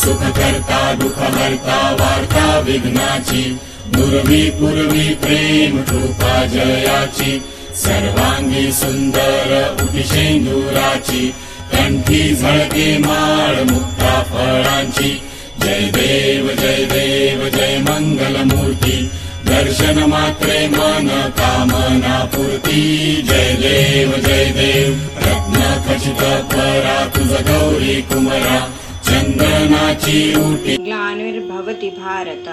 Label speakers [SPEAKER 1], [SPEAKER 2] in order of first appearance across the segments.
[SPEAKER 1] सुखकर्ता दुःखहर्ता वार्ता विघ्नाची, नुरवी पूर्वी प्रेम कृपा जयाची, सर्वांगी सुंदर उटिशेंदुराची, कंठी झळके माळ मुक्ता फळांची, जय देव जय मंगलमूर्ती, दर्शन मात्रे मन कामना पूर्ती, जय देव रत्न खचित परा तुझ गौरी कुमरा, चंदनाची उटी।
[SPEAKER 2] ग्लानिर्भवति भारत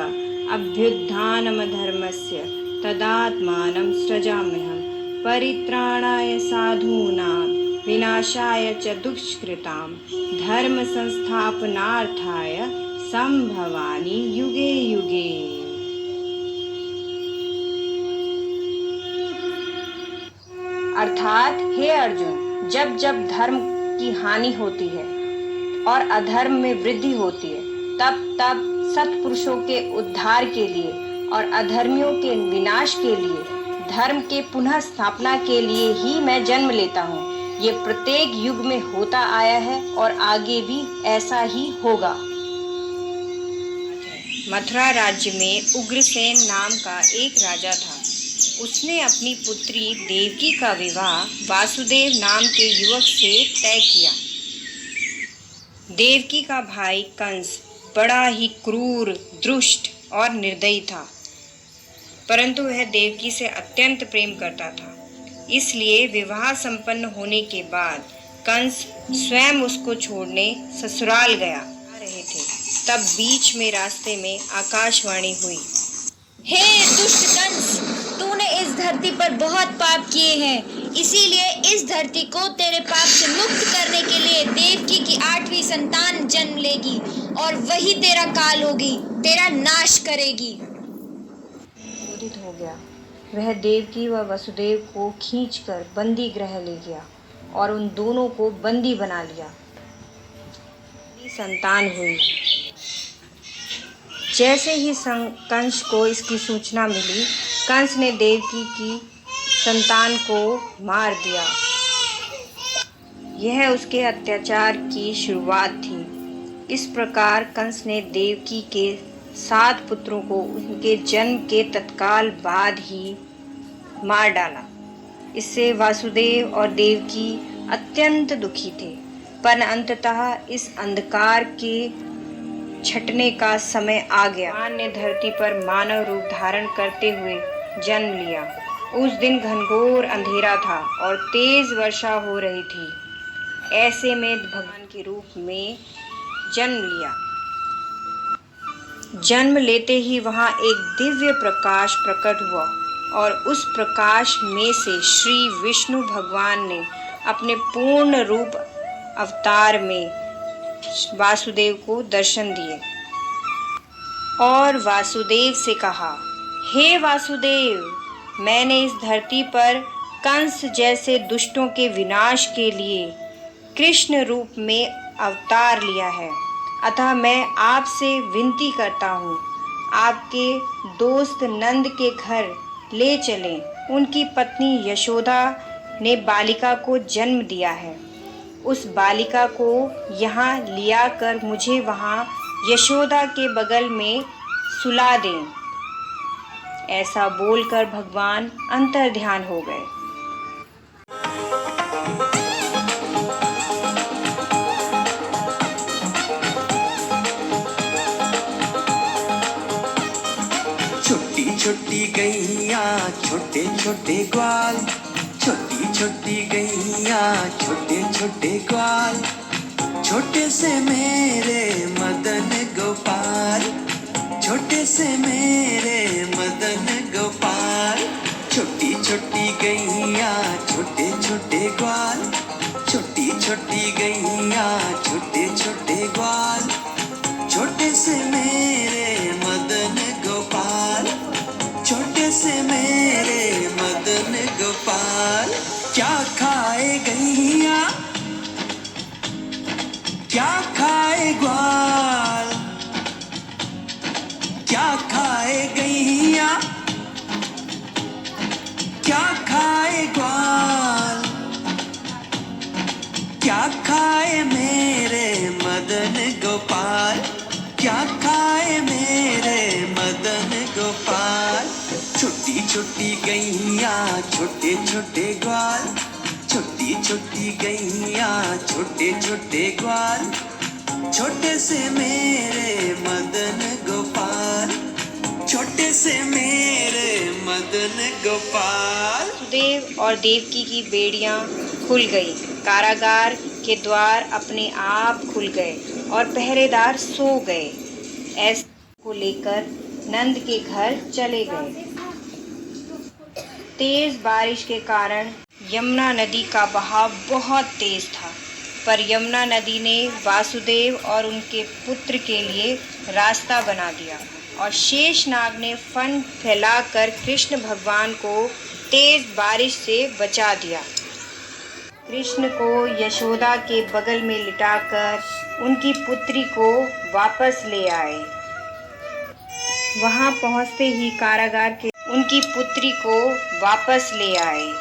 [SPEAKER 2] अभ्युत्थानमधर्मस्य तदात्मानं सृजाम्यहं, परित्राणाय साधूनां विनाशाय च दुष्कृतां, धर्म संस्थापनार्थाय संभवामि युगे युगे। अर्थात हे अर्जुन, जब जब धर्म की हानि होती है और अधर्म में वृद्धि होती है, तब तब सत्पुरुषों के उद्धार के लिए और अधर्मियों के विनाश के लिए, धर्म के पुनः स्थापना के लिए ही मैं जन्म लेता हूँ। ये प्रत्येक युग में होता आया है और आगे भी ऐसा ही होगा। मथुरा राज्य में उग्रसेन नाम का एक राजा था। उसने अपनी पुत्री देवकी का विवाह वासुदेव नाम के युवक से तय किया। देवकी का भाई कंस बड़ा ही क्रूर, दुष्ट और निर्दयी था, परंतु वह देवकी से अत्यंत प्रेम करता था। इसलिए विवाह संपन्न होने के बाद कंस स्वयं उसको छोड़ने ससुराल गया रहे थे। तब बीच में रास्ते में आकाशवाणी हुई,
[SPEAKER 3] हे दुष्ट कंस, तूने इस धरती पर बहुत पाप किए हैं, इसीलिए इस धरती को तेरे पाप से मुक्त करने के लिए देवकी की 8वीं संतान जन्म लेगी और वही तेरा काल होगी, तेरा नाश करेगी।
[SPEAKER 2] क्रोधित हो गया। वह देवकी व वसुदेव को खींचकर बंदी गृह ले गया और उन दोनों को बंदी बना लिया। संतान हुई। जैसे ही कंस को इसकी सूचना मिली, कंस ने देवकी की संतान को मार दिया। यह उसके अत्याचार की शुरुआत थी। इस प्रकार कंस ने देवकी के 7 पुत्रों को उनके जन्म के तत्काल बाद ही मार डाला। इससे वासुदेव और देवकी अत्यंत दुखी थे, पर अंततः इस अंधकार के छटने का समय आ गया। भगवान ने धरती पर मानव रूप धारण करते हुए जन्म लिया। उस दिन घनघोर अंधेरा था और तेज वर्षा हो रही थी। ऐसे में भगवान के रूप में जन्म लिया। जन्म लेते ही वहां एक दिव्य प्रकाश प्रकट हुआ और उस प्रकाश में से श्री विष्णु भगवान ने अपने पूर्ण रूप अवतार में वासुदेव को दर्शन दिए और वासुदेव से कहा, हे वासुदेव, मैंने इस धरती पर कंस जैसे दुष्टों के विनाश के लिए कृष्ण रूप में अवतार लिया है, अतः मैं आपसे विनती करता हूँ, आपके दोस्त नंद के घर ले चलें। उनकी पत्नी यशोदा ने बालिका को जन्म दिया है। उस बालिका को यहाँ लिया कर मुझे वहाँ यशोदा के बगल में सुला दें। ऐसा बोलकर भगवान अंतर्ध्यान हो गए।
[SPEAKER 4] छोटी छोटी गैया छोटे छोटे ग्वाल, छोटी छोटी गैया छोटे छोटे ग्वाल, छोटे से मेरे मदन गोपाल, छोटे से मेरे मदन गोपाल। छोटी छोटी गैया छोटे छोटे ग्वाल, छोटी छोटी गैया छोटे छोटे ग्वाल, छोटे से मेरे मदन गोपाल, छोटे से मेरे मदन गोपाल। क्या खाए गैया क्या खाए ग्वाल, क्या खाए गैया क्या खाए ग्वाल, क्या खाए मेरे मदन गोपाल। छोटी गैया छोटे छोटे ग्वाल, छोटी छोटी गैया छोटे छोटे ग्वाल, छोटे से मेरे मदन गोपाल, छोटे से मेरे मदन गोपाल।
[SPEAKER 2] वसुदेव और देवकी की बेड़ियां खुल गई, कारागार के द्वार अपने आप खुल गए और पहरेदार सो गए। ऐसे को लेकर नंद के घर चले गए। तेज बारिश के कारण यमुना नदी का बहाव बहुत तेज था, पर यमुना नदी ने वासुदेव और उनके पुत्र के लिए रास्ता बना दिया और शेषनाग ने फन फैलाकर कृष्ण भगवान को तेज बारिश से बचा दिया। कृष्ण को यशोदा के बगल में लिटाकर उनकी पुत्री को वापस ले आए। वहां पहुंचते ही कारागार के उनकी पुत्री को वापस ले आए।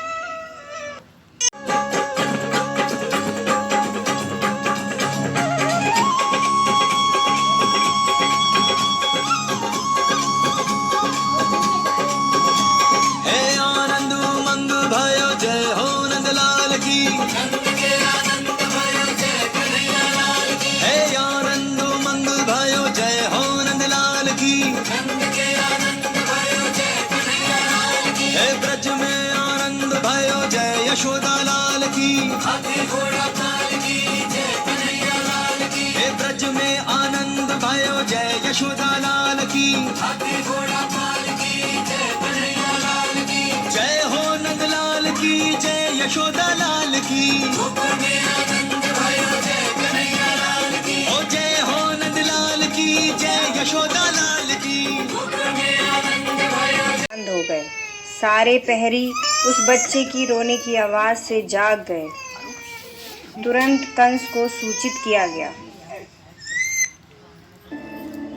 [SPEAKER 4] यशोदा लाल की, हाथी घोड़ा पाल की, जय कन्हैया लाल की। हे ब्रज में आनंद भयो जय यशोदा लाल की, हाथी घोड़ा पाल की, जय कन्हैया लाल की। जय हो नंदलाल की, जय यशोदा लाल की, गोकुल में आनंद भयो जय कन्हैया लाल की। ओ जय हो नंदलाल की, जय यशोदा लाल की, गोकुल में आनंद भयो।
[SPEAKER 2] बंद हो गए। सारे पहरी उस बच्चे की रोने की आवाज़ से जाग गए। तुरंत कंस को सूचित किया गया।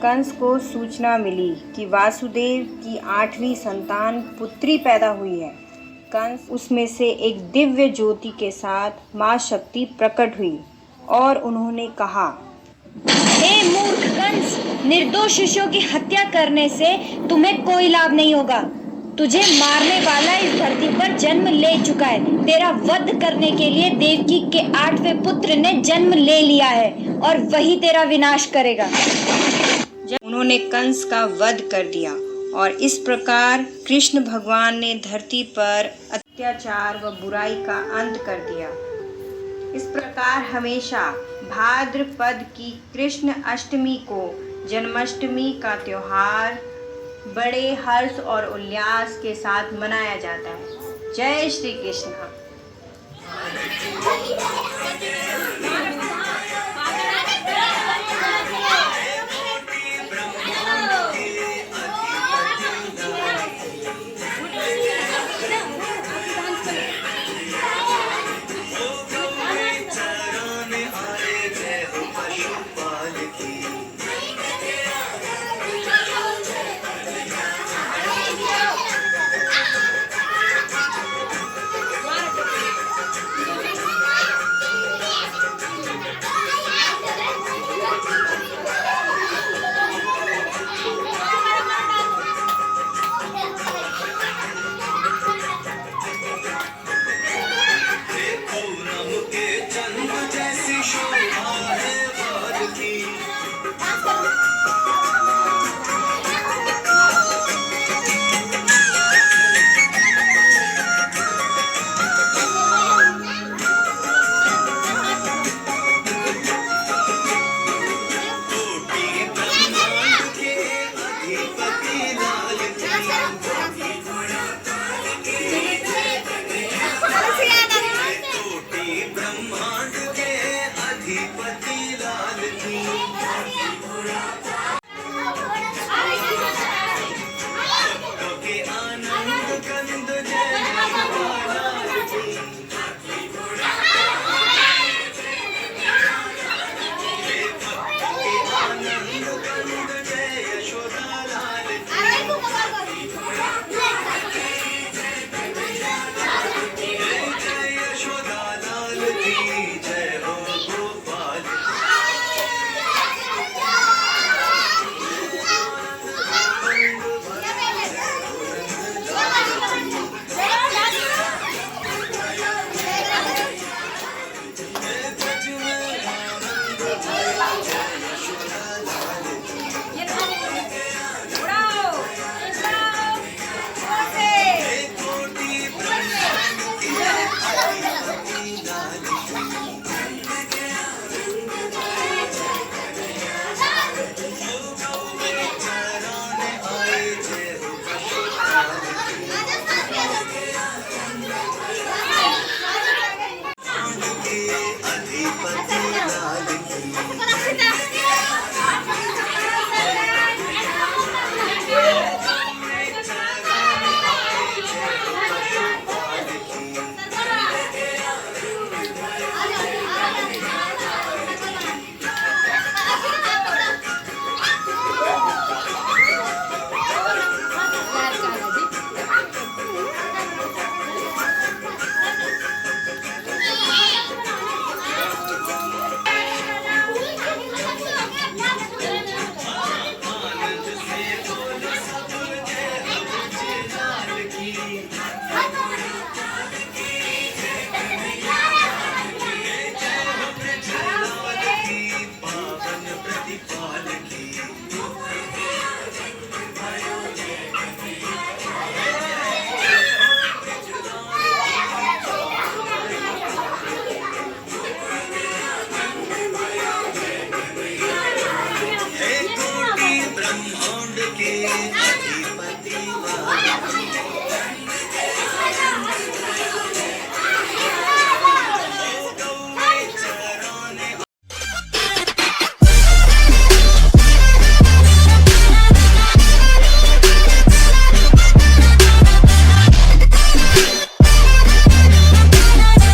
[SPEAKER 2] कंस को सूचना मिली कि वासुदेव की 8वीं संतान पुत्री पैदा हुई है। कंस उसमें से एक दिव्य ज्योति के साथ माँ शक्ति प्रकट हुई और उन्होंने कहा,
[SPEAKER 3] हे मूर्ख कंस, निर्दोष शिशुओं की हत्या करने से तुम्हें कोई लाभ नहीं होगा। तुझे मारने वाला इस धरती पर जन्म ले चुका है। तेरा वध करने के लिए देवकी के 8वें पुत्र ने जन्म ले लिया है और वही तेरा विनाश करेगा।
[SPEAKER 2] उन्होंने कंस का वध कर दिया और इस प्रकार कृष्ण भगवान ने धरती पर अत्याचार व बुराई का अंत कर दिया। इस प्रकार हमेशा भाद्रपद की कृष्ण अष्टमी को जन्माष्टमी का त्योहार बड़े हर्ष और उल्लास के साथ मनाया जाता है। जय श्री कृष्ण।
[SPEAKER 4] ब्रह्मांड